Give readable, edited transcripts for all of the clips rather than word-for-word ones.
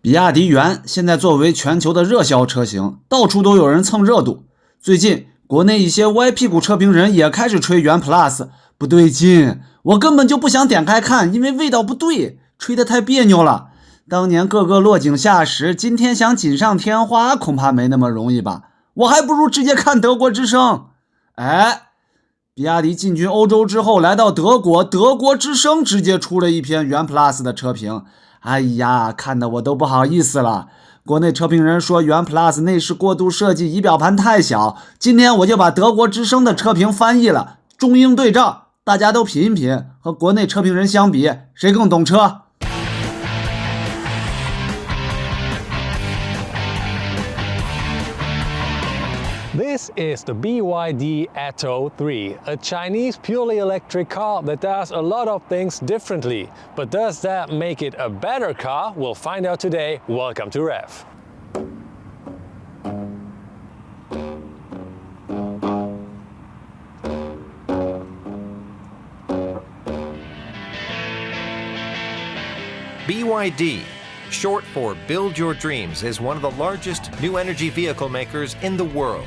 比亚迪元现在作为全球的热销车型，到处都有人蹭热度。最近，国内一些歪屁股车评人也开始吹元 plus， 不对劲，我根本就不想点开看，因为味道不对，吹得太别扭了。当年个个落井下石，今天想锦上添花，恐怕没那么容易吧。我还不如直接看德国之声。比亚迪进军欧洲之后，来到德国，德国之声直接出了一篇元 plus 的车评。哎呀，看得我都不好意思了。国内车评人说元 plus 内饰过度设计，仪表盘太小。今天我就把德国之声的车评翻译了，中英对照，大家都品一品，和国内车评人相比，谁更懂车？This is the BYD Atto 3, a Chinese purely electric car that does a lot of things differently. But does that make it a better car? We'll find out today. Welcome to Rev. BYD, short for Build Your Dreams, is one of the largest new energy vehicle makers in the world.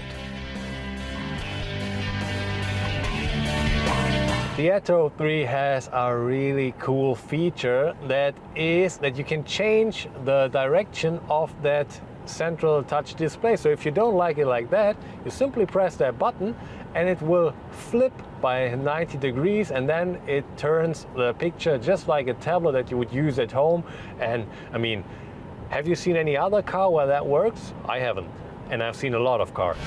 The Atto 3 has a really cool feature that you can change the direction of that central touch display. So if you don't like it like that, you simply press that button and it will flip by 90 degrees, and then it turns the picture just like a tablet that you would use at home. And I mean, have you seen any other car where that works? I haven't, and I've seen a lot of cars.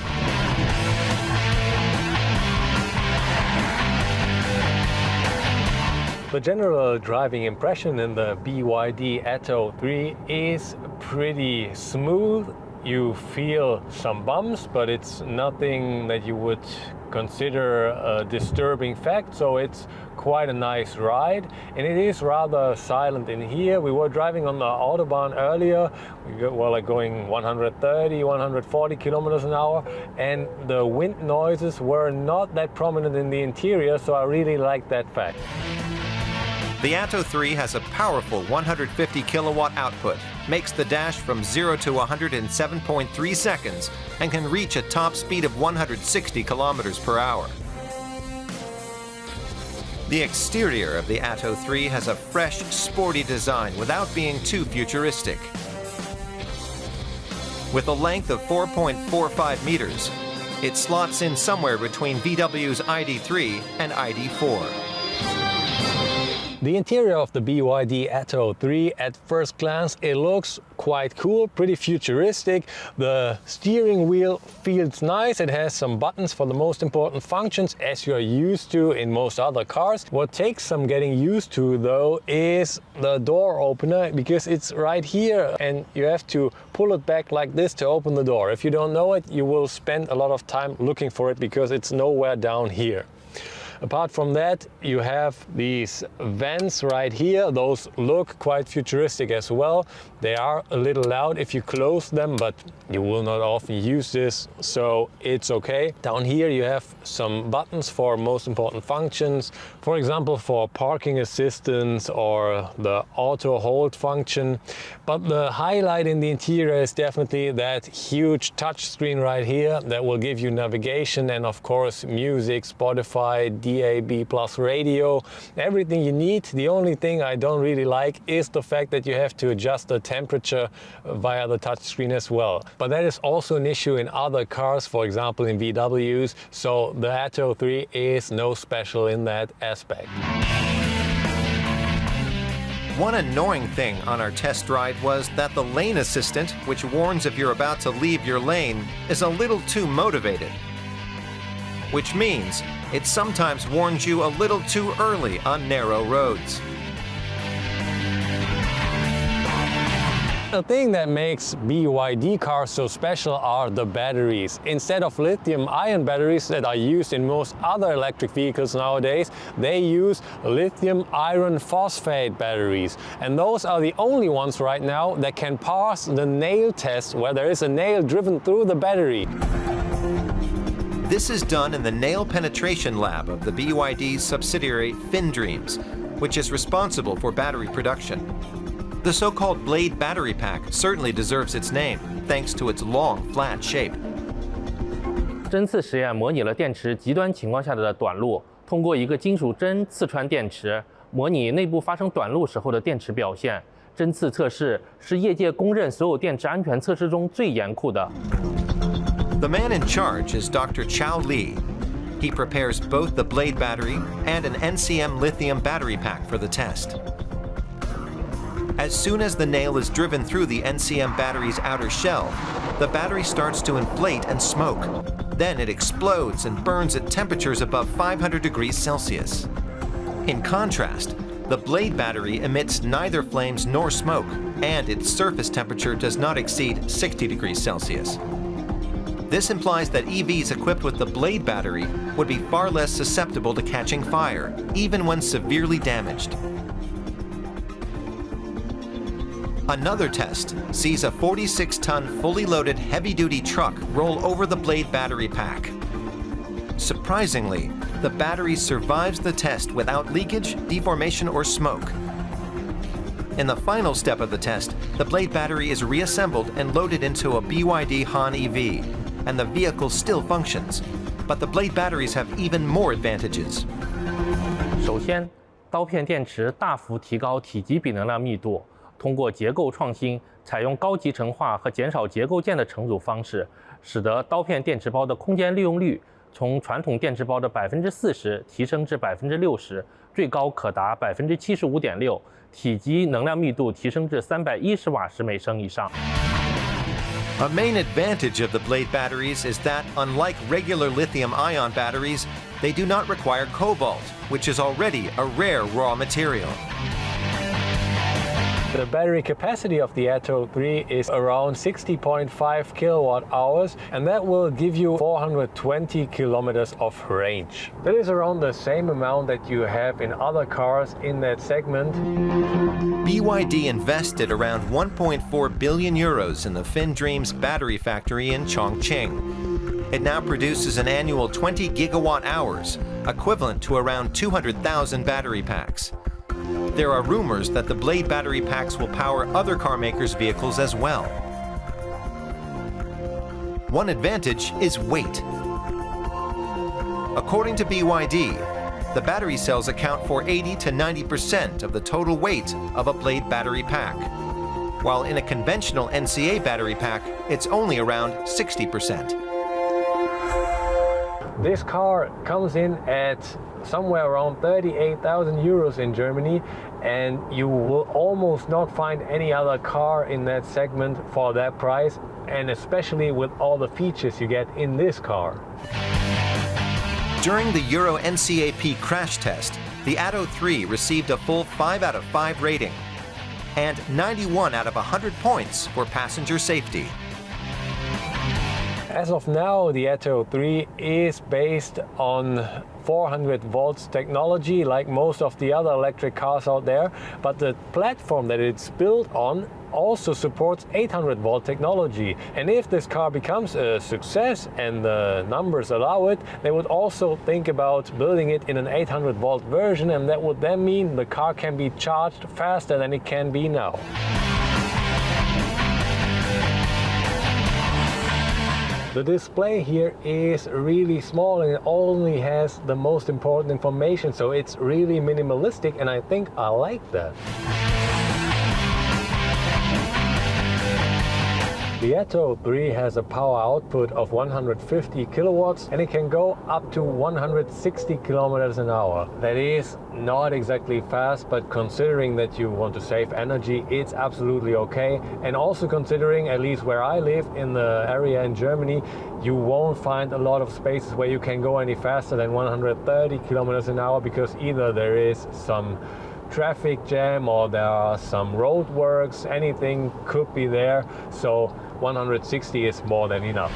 The general driving impression in the BYD Atto 3 is pretty smooth. You feel some bumps, but it's nothing that you would consider a disturbing fact, so it's quite a nice ride, and it is rather silent in here. We were driving on the Autobahn earlier. We were like going 130, 140 kilometers an hour, and the wind noises were not that prominent in the interior, so I really like that fact. The Atto 3 has a powerful 150 kilowatt output, makes the dash from 0 to 100 in 7.3 seconds, and can reach a top speed of 160 kilometers per hour. The exterior of the Atto 3 has a fresh, sporty design without being too futuristic. With a length of 4.45 meters, it slots in somewhere between VW's ID3 and ID4. The interior of the BYD Atto 3, at first glance, it looks quite cool, pretty futuristic. The steering wheel feels nice. It has some buttons for the most important functions, as you're used to in most other cars. What takes some getting used to, though, is the door opener, because it's right here and you have to pull it back like this to open the door. If you don't know it, you will spend a lot of time looking for it because it's nowhere down here. Apart from that, you have these vents right here. Those look quite futuristic as well. They are a little loud if you close them, but you will not often use this, so it's okay. Down here you have some buttons for most important functions. For example, for parking assistance or the auto hold function. But the highlight in the interior is definitely that huge touch screen right here that will give you navigation and of course music, Spotify, DAB+ radio, everything you need. The only thing I don't really like is the fact that you have to adjust the temperature via the touchscreen as well. But that is also an issue in other cars, for example in VWs, so the Atto 3 is no special in that aspect. One annoying thing on our test ride was that the lane assistant, which warns if you're about to leave your lane, is a little too motivated. Which means it sometimes warns you a little too early on narrow roads. The thing that makes BYD cars so special are the batteries. Instead of lithium-ion batteries that are used in most other electric vehicles nowadays, they use lithium iron phosphate batteries. And those are the only ones right now that can pass the nail test, where there is a nail driven through the battery. This is done in the nail penetration lab of the BYD's subsidiary FinDreams, which is responsible for battery production. The so-called blade battery pack certainly deserves its name, thanks to its long, flat shape. 针刺实验模拟了电池极端情况下的短路，通过一个金属针刺穿电池，模拟内部发生短路时候的电池表现。针刺测试是业界公认所有电池安全测试中最严酷的。The man in charge is Dr. Chao Li. He prepares both the blade battery and an NCM lithium battery pack for the test. As soon as the nail is driven through the NCM battery's outer shell, the battery starts to inflate and smoke. Then it explodes and burns at temperatures above 500 degrees Celsius. In contrast, the blade battery emits neither flames nor smoke, and its surface temperature does not exceed 60 degrees Celsius. This implies that EVs equipped with the blade battery would be far less susceptible to catching fire, even when severely damaged. Another test sees a 46-ton fully loaded heavy-duty truck roll over the blade battery pack. Surprisingly, the battery survives the test without leakage, deformation, or smoke. In the final step of the test, the blade battery is reassembled and loaded into a BYD Han EV, and the vehicle still functions. But the blade batteries have even more advantages. 首先，刀片电池大幅提高体积比能量密度，通过结构创新，采用高集成化和减少结构件的重组方式，使得刀片电池包的空间利用率从传统电池包的40%提升至60%，最高可达75.6%，体积能量密度提升至310瓦时每升以上。A main advantage of the blade batteries is that, unlike regular lithium-ion batteries, they do not require cobalt, which is already a rare raw material. The battery capacity of the Atto 3 is around 60.5 kilowatt hours, and that will give you 420 kilometers of range. That is around the same amount that you have in other cars in that segment. BYD invested around 1.4 billion euros in the FinDreams battery factory in Chongqing. It now produces an annual 20 gigawatt hours, equivalent to around 200,000 battery packs. There are rumors that the blade battery packs will power other car makers' vehicles as well. One advantage is weight. According to BYD, the battery cells account for 80 to 90% of the total weight of a blade battery pack, while in a conventional NCA battery pack, it's only around 60%. This car comes in at somewhere around 38,000 euros in Germany, and you will almost not find any other car in that segment for that price, and especially with all the features you get in this car. During the Euro NCAP crash test, the Atto 3 received a full 5 out of 5 rating and 91 out of 100 points for passenger safety. As of now, the Atto 3 is based on 400 volts technology, like most of the other electric cars out there, but the platform that it's built on also supports 800 volt technology. And if this car becomes a success and the numbers allow it, they would also think about building it in an 800 volt version, and that would then mean the car can be charged faster than it can be now. The display here is really small and it only has the most important information, so it's really minimalistic, and I think I like that. The Atto 3 has a power output of 150 kilowatts, and it can go up to 160 kilometers an hour. That is not exactly fast, but considering that you want to save energy, it's absolutely okay. And also considering, at least where I live in the area in Germany, you won't find a lot of spaces where you can go any faster than 130 kilometers an hour, because either there is some traffic jam or there are some road works, anything could be there, so 160 is more than enough.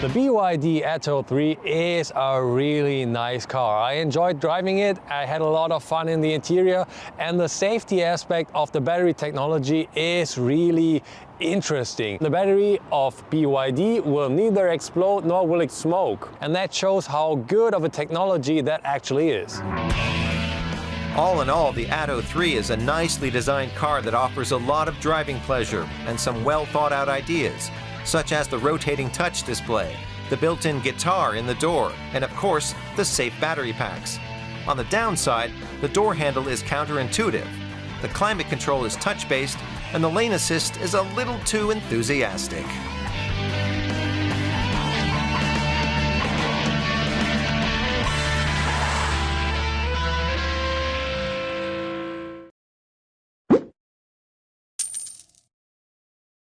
The BYD Atto 3 is a really nice car. I enjoyed driving it, I had a lot of fun in the interior, and the safety aspect of the battery technology is really interesting. The battery of BYD will neither explode nor will it smoke, and that shows how good of a technology that actually is. All in all, the Atto 3 is a nicely designed car that offers a lot of driving pleasure and some well thought out ideas, such as the rotating touch display, the built-in guitar in the door, and of course, the safe battery packs. On the downside, the door handle is counterintuitive, the climate control is touch-based, and the lane assist is a little too enthusiastic.